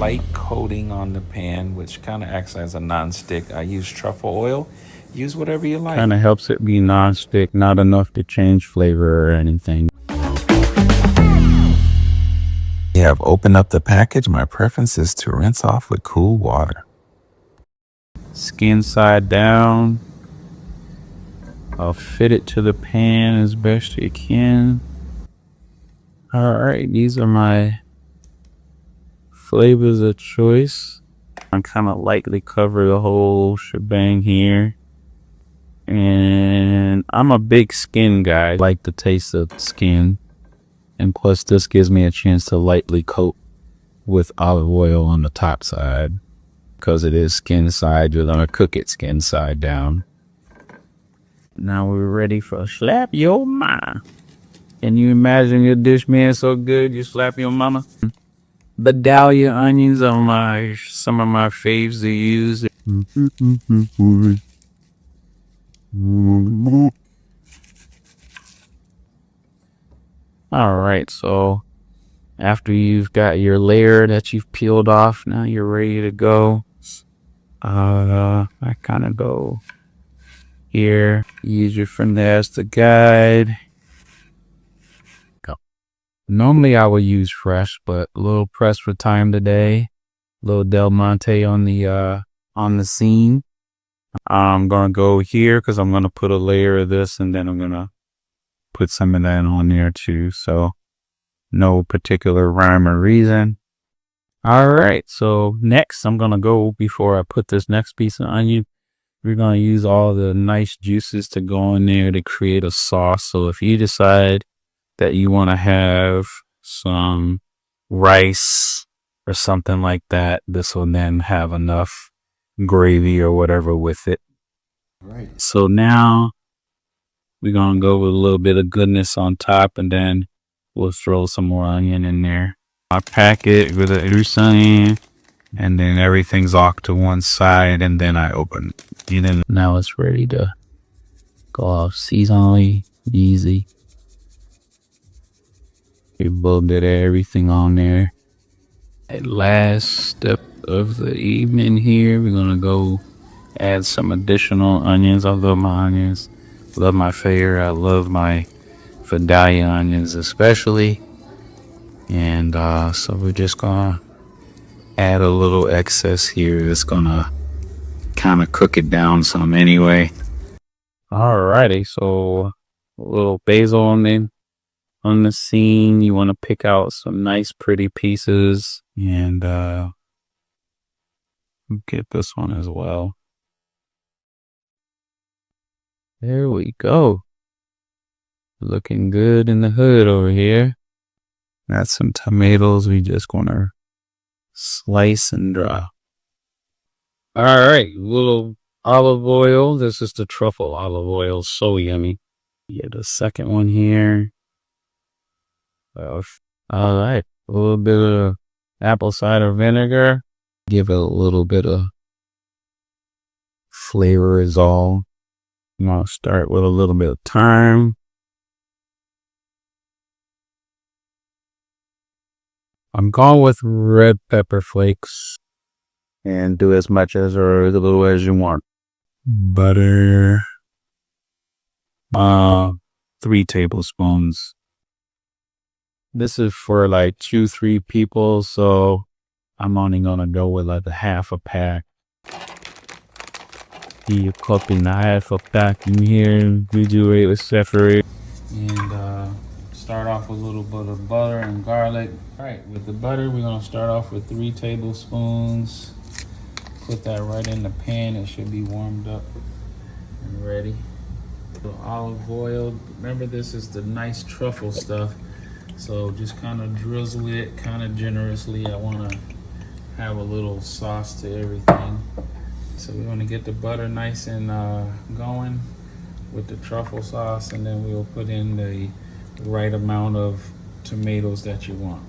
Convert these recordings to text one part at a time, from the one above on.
light coating on the pan, which kind of acts as a non-stick. I use truffle oil. Use whatever you like. Kind of helps it be non-stick, not enough to change flavor or anything. Yeah, I've opened up the package. My preference is to rinse off with cool water. Skin side down. I'll fit it to the pan as best you can. All right, these are my flavors of choice. I'm kind of lightly cover the whole shebang here. And I'm a big skin guy. I like the taste of skin. And plus this gives me a chance to lightly coat with olive oil on the top side. Because it is skin side, you're gonna cook it skin side down. Now we're ready for slap your mama. Can you imagine your dish man so good you slap your mama? Vidalia onions are some of my faves to use. All right, so after you've got your layer that you've peeled off, now you're ready to go. I kind of go here, use your finesse to guide. Go. Normally I would use fresh, but a little pressed for time today. A little Del Monte on the scene. I'm gonna go here because I'm gonna put a layer of this, and then I'm gonna put some of that on there too. So no particular rhyme or reason. All right, so next I'm gonna go, before I put this next piece of onion, we're gonna use all the nice juices to go in there to create a sauce. So if you decide that you want to have some rice or something like that, this will then have enough gravy or whatever with it. Right. So now we're gonna go with a little bit of goodness on top, and then we'll throw some more onion in there. I pack it with a loose onion, and then everything's off to one side, and then I open it. And now it's ready to go off seasonally, easy. A little bit of everything on there. At last step of the evening here, we're gonna go add some additional onions. I love my onions. Love my favorite. I love my Vidalia onions especially. And so we're just gonna add a little excess here. It's gonna kind of cook it down some anyway. Alrighty, so a little basil on the scene. You want to pick out some nice pretty pieces, and get this one as well. There we go. Looking good in the hood over here. Got some tomatoes we just gonna slice and drop. All right, little olive oil. This is the truffle olive oil. So yummy. Get a second one here. All right, a little bit of apple cider vinegar. Give it a little bit of flavor is all. I'm gonna start with a little bit of thyme. I'm going with red pepper flakes, and do as much as or as little as you want. Butter, 3 tablespoons. This is for like 2-3 people, so I'm only gonna go with like a half a pack. You cup in half a pack in here, refrigerate with separate, and start off with a little bit of butter and garlic. All right, with the butter, we're gonna start off with 3 tablespoons. Put that right in the pan. It should be warmed up and ready. The olive oil. Remember, this is the nice truffle stuff, so just kind of drizzle it kind of generously. I want to have a little sauce to everything. So we're going to get the butter nice and going with the truffle sauce, and then we'll put in the right amount of tomatoes that you want.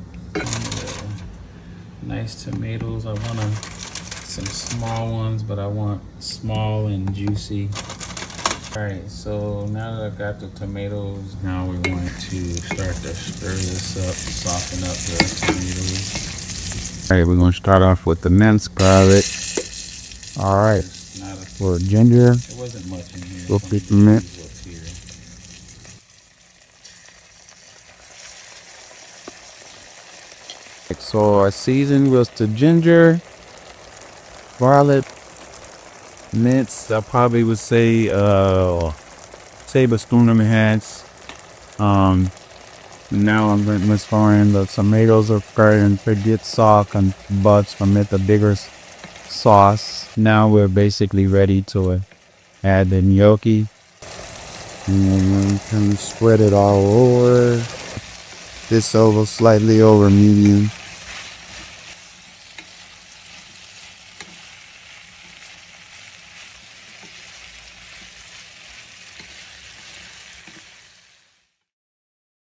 Nice tomatoes. I want some small ones, but I want small and juicy. All right, so now that I've got the tomatoes, now we want to start to stir this up, soften up the tomatoes. All right, we're gonna start off with the minced garlic. All right, for ginger, There wasn't much in here. we'll So put the mint. what's here. So our season was the ginger, garlic, mince. I probably would say tablespoon of hands. Now I'm going to throw in the tomatoes are starting to get soft and buds from it, the bigger sauce. Now we're basically ready to add the gnocchi. And then we can spread it all over. This over slightly over medium.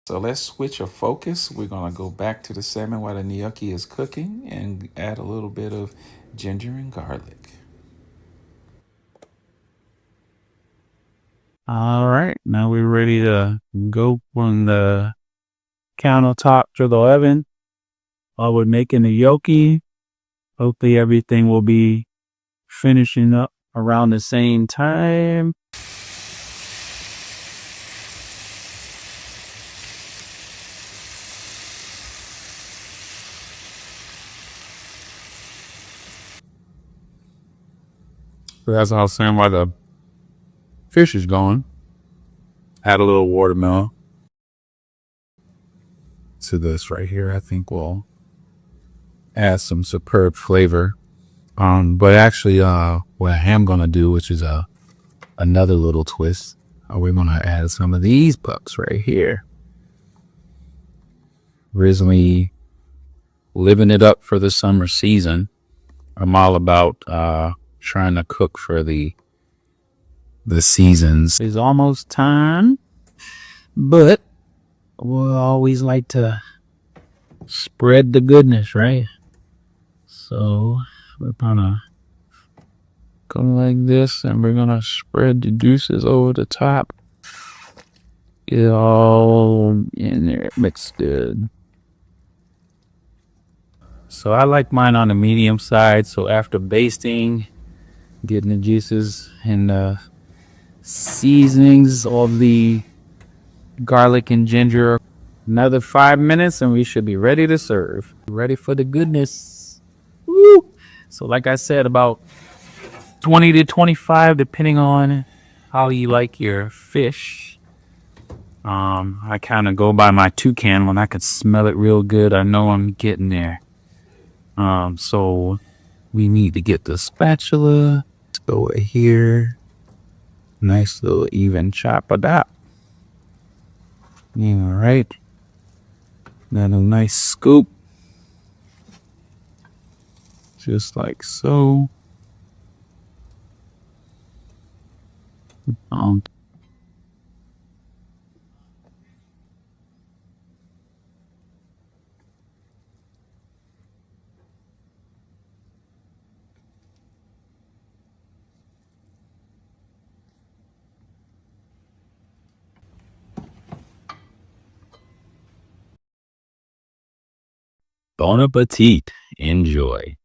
So let's switch our focus. We're gonna go back to the salmon while the gnocchi is cooking and add a little bit of ginger and garlic. All right, now we're ready to go from the countertop to the oven. While we're making the gnocchi, hopefully everything will be finishing up around the same time. So that's how I was saying why the fish is going. Add a little watermelon to this right here. I think will add some superb flavor. But actually, what I am gonna do, which is another little twist, we're gonna add some of these pucks right here. Originally living it up for the summer season. I'm all about trying to cook for the seasons. It's almost time, but we'll always like to spread the goodness, right? So we're gonna go like this, and we're gonna spread the juices over the top. Get it all in there, mixed good. So I like mine on the medium side. So after basting, getting the juices and the seasonings of the garlic and ginger, another 5 minutes and we should be ready to serve. Ready for the goodness. Woo! So like I said, about 20 to 25, depending on how you like your fish. I kind of go by my toucan. When I can smell it real good, I know I'm getting there. So we need to get the spatula. Let's go here. Nice little even chop of that. All right. Then a nice scoop. Just like so. Bon appetit. Enjoy.